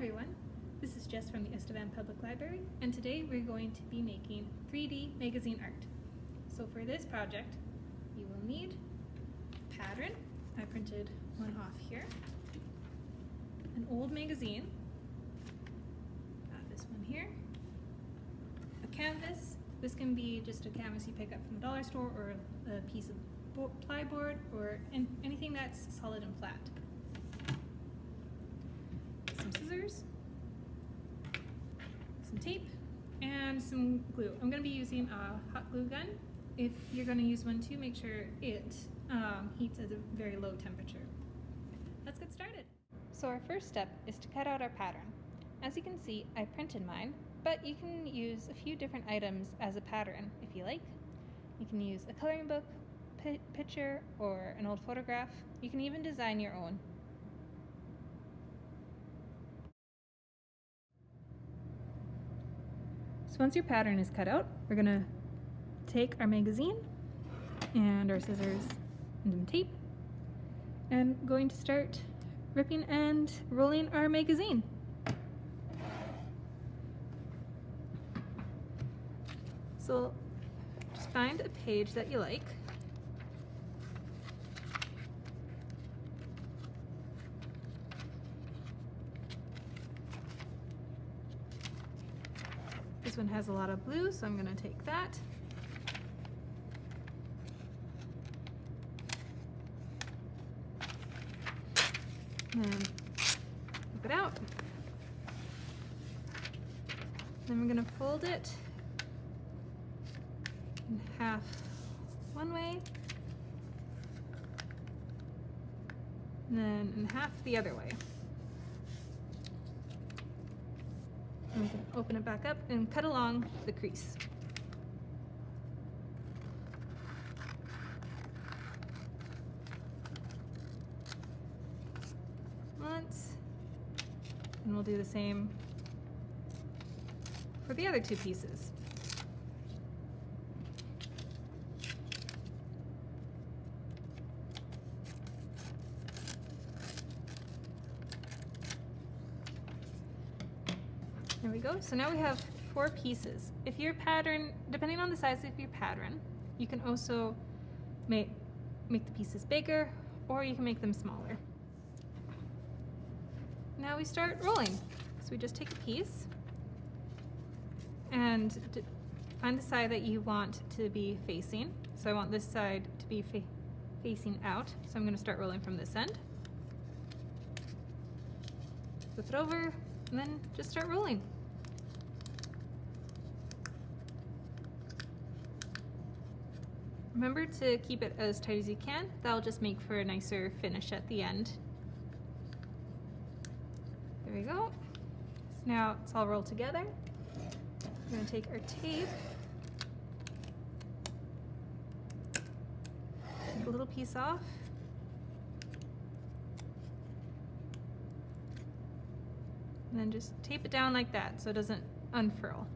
everyone, this is Jess from the Estevan Public Library, and today we're going to be making 3D magazine art. So for this project, you will need a pattern. I printed one off here, an old magazine, this one here, a canvas. This can be just a canvas you pick up from the dollar store, or a piece of plyboard, or anything that's solid and flat. Some scissors, some tape, and some glue. I'm going to be using a hot glue gun. If you're going to use one too, make sure it heats at a very low temperature. Let's get started. So our first step is to cut out our pattern. As you can see, I printed mine, but you can use a few different items as a pattern if you like. You can use a coloring book, picture, or an old photograph. You can even design your own. So once your pattern is cut out, we're going to take our magazine and our scissors and some tape, and going to start ripping and rolling our magazine. So just find a page that you like. This one has a lot of blue, so I'm going to take that. And flip it out. Then we're going to fold it in half one way, and then in half the other way. And we can open it back up and cut along the crease. Once, and we'll do the same for the other two pieces. There we go. So now we have 4 pieces. If your pattern, depending on the size of your pattern, you can also make the pieces bigger, or you can make them smaller. Now we start rolling. So we just take a piece and find the side that you want to be facing. So I want this side to be facing out. So I'm going to start rolling from this end. Flip it over, and then just start rolling. Remember to keep it as tight as you can. That'll just make for a nicer finish at the end. There we go. So now it's all rolled together. We're going to take our tape, take a little piece off, and then just tape it down like that so it doesn't unfurl.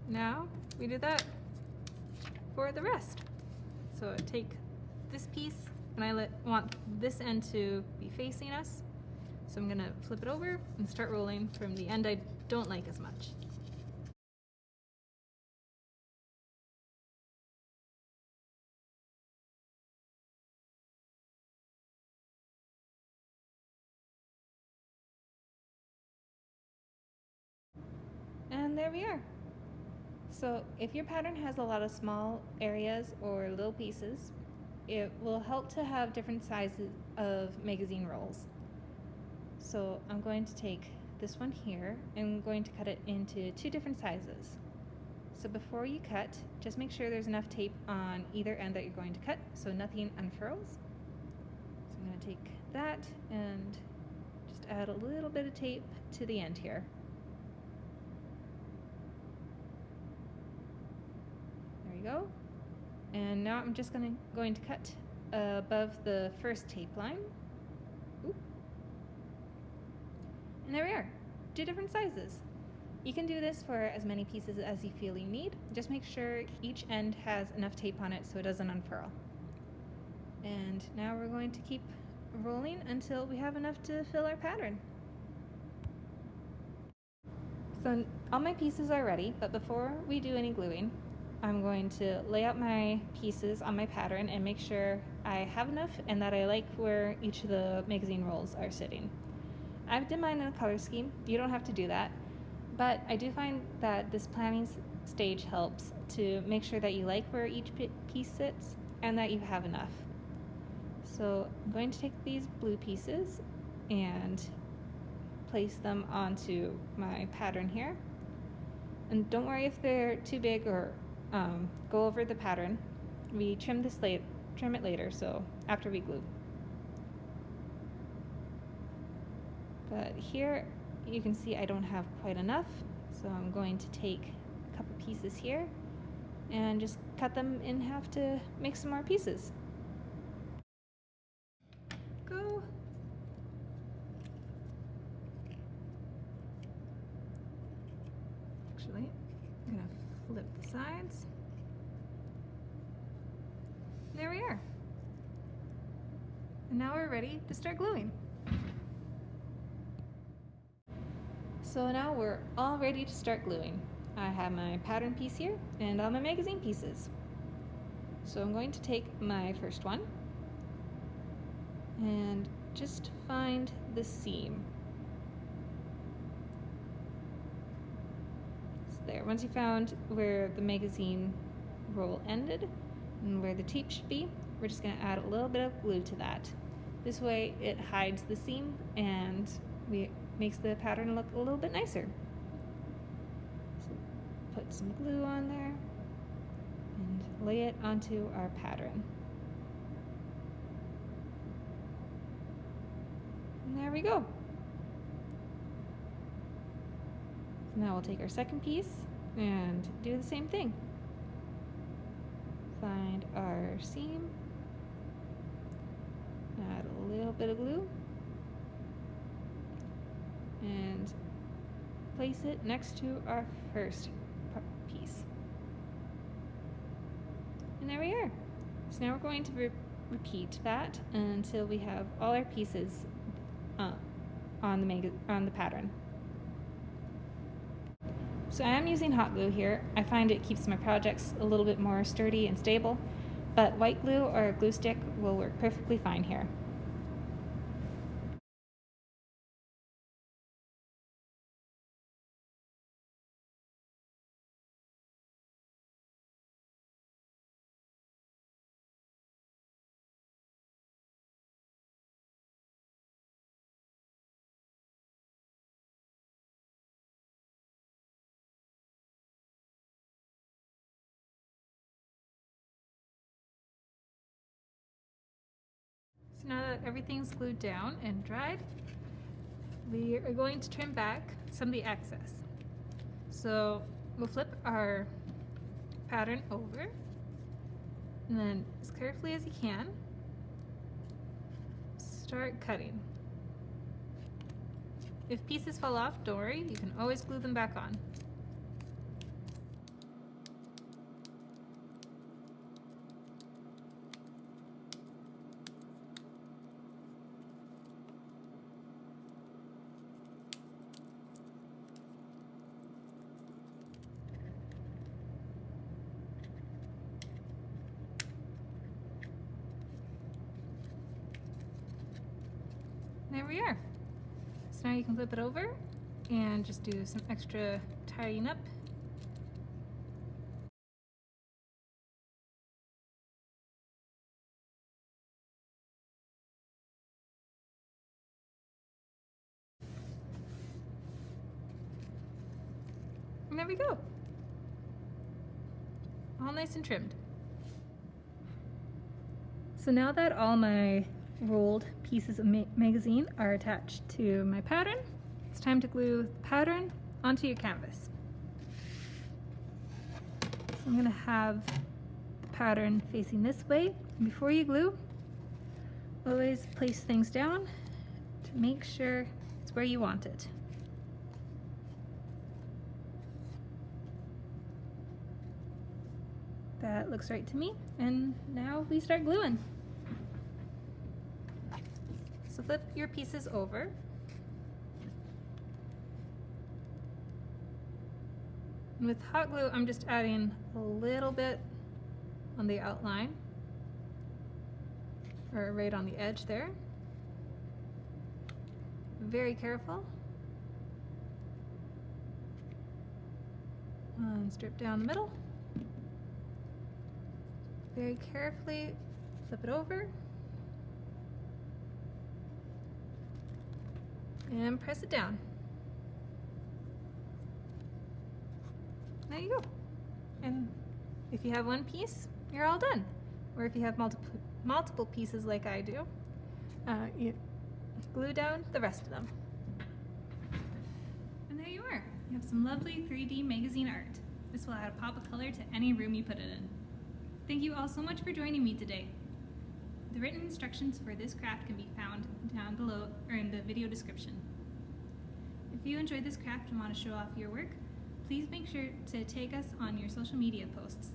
Now we do that for the rest. So I take this piece, and I want this end to be facing us. So I'm gonna flip it over and start rolling from the end I don't like as much. And there we are. So if your pattern has a lot of small areas or little pieces, it will help to have different sizes of magazine rolls. So I'm going to take this one here, and I'm going to cut it into 2 different sizes. So before you cut, just make sure there's enough tape on either end that you're going to cut so nothing unfurls. So I'm going to take that and just add a little bit of tape to the end here. Go. And now I'm just going to cut above the first tape line. Ooh. And there we are, 2 different sizes. You can do this for as many pieces as you feel you need. Just make sure each end has enough tape on it so it doesn't unfurl. And now we're going to keep rolling until we have enough to fill our pattern. So all my pieces are ready, but before we do any gluing, I'm going to lay out my pieces on my pattern and make sure I have enough and that I like where each of the magazine rolls are sitting. I've done mine in a color scheme. You don't have to do that, but I do find that this planning stage helps to make sure that you like where each piece sits and that you have enough. So I'm going to take these blue pieces and place them onto my pattern here. And don't worry if they're too big or go over the pattern. We trim it later, so after we glue. But here you can see I don't have quite enough, so I'm going to take a couple pieces here and just cut them in half to make some more pieces. Go. Actually, I'm gonna flip the sides. There we are. And now we're ready to start gluing. So now we're all ready to start gluing. I have my pattern piece here and all my magazine pieces. So I'm going to take my first one and just find the seam. So there, once you found where the magazine roll ended and where the tape should be, we're just going to add a little bit of glue to that. This way it hides the seam and makes the pattern look a little bit nicer. So put some glue on there and lay it onto our pattern. And there we go. So now we'll take our second piece and do the same thing. Find our seam, add a little bit of glue, and place it next to our first piece. And there we are. So now we're going to repeat that until we have all our pieces on the pattern. So I am using hot glue here. I find it keeps my projects a little bit more sturdy and stable, but white glue or a glue stick will work perfectly fine here. So now that everything's glued down and dried, we are going to trim back some of the excess. So we'll flip our pattern over and then as carefully as you can, start cutting. If pieces fall off, don't worry, you can always glue them back on. There we are. So now you can flip it over and just do some extra tidying up. And there we go. All nice and trimmed. So now that all my rolled pieces of magazine are attached to my pattern, it's time to glue the pattern onto your canvas. So I'm going to have the pattern facing this way. Before you glue, always place things down to make sure it's where you want it. That looks right to me, and now we start gluing. So flip your pieces over And with hot glue, I'm just adding a little bit on the outline, or right on the edge there. Very careful. And strip down the middle. Very carefully flip it over. And press it down. There you go. And if you have one piece, you're all done. Or if you have multiple pieces like I do, you glue down the rest of them. And there you are. You have some lovely 3D magazine art. This will add a pop of color to any room you put it in. Thank you all so much for joining me today. The written instructions for this craft can be found down below or in the video description. If you enjoyed this craft and want to show off your work, please make sure to tag us on your social media posts.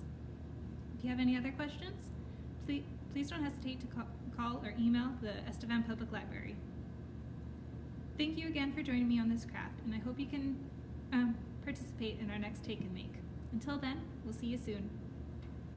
If you have any other questions, please don't hesitate to call or email the Estevan Public Library. Thank you again for joining me on this craft, and I hope you can participate in our next Take and Make. Until then, we'll see you soon.